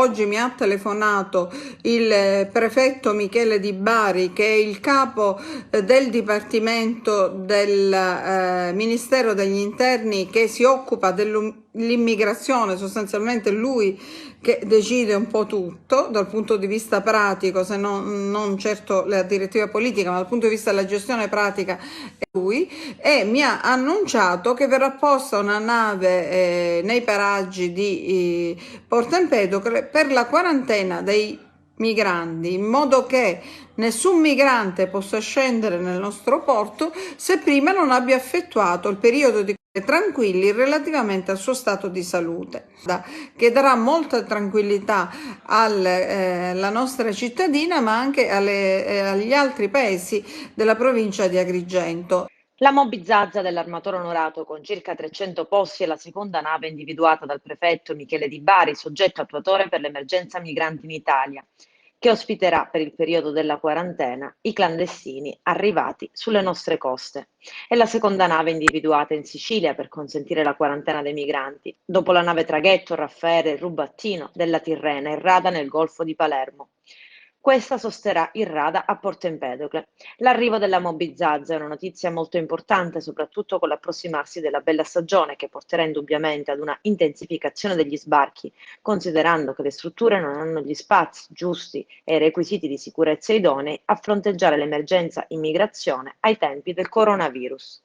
oggi mi ha telefonato il prefetto Michele Di Bari, che è il capo del Dipartimento del Ministero degli Interni che si occupa dell'immigrazione, sostanzialmente lui che decide un po' tutto dal punto di vista pratico, se non certo la direttiva politica, ma dal punto di vista della gestione pratica è lui, e mi ha annunciato che verrà posta una nave nei paraggi di Porto Empedocle per la quarantena dei migranti, in modo che nessun migrante possa scendere nel nostro porto se prima non abbia effettuato il periodo di tranquilli relativamente al suo stato di salute, che darà molta tranquillità alla nostra cittadina, ma anche agli altri paesi della provincia di Agrigento. La Moby Zazza dell'armatore onorato, con circa 300 posti, è la seconda nave individuata dal prefetto Michele Di Bari, soggetto attuatore per l'emergenza migranti in Italia, che ospiterà per il periodo della quarantena i clandestini arrivati sulle nostre coste. È la seconda nave individuata in Sicilia per consentire la quarantena dei migranti, dopo la nave traghetto Raffaele Rubattino della Tirrena, errata nel Golfo di Palermo. Questa sosterrà il Rada a Porto Empedocle. L'arrivo della Moby Zazza è una notizia molto importante, soprattutto con l'approssimarsi della bella stagione, che porterà indubbiamente ad una intensificazione degli sbarchi, considerando che le strutture non hanno gli spazi giusti e i requisiti di sicurezza idonei a fronteggiare l'emergenza immigrazione ai tempi del coronavirus.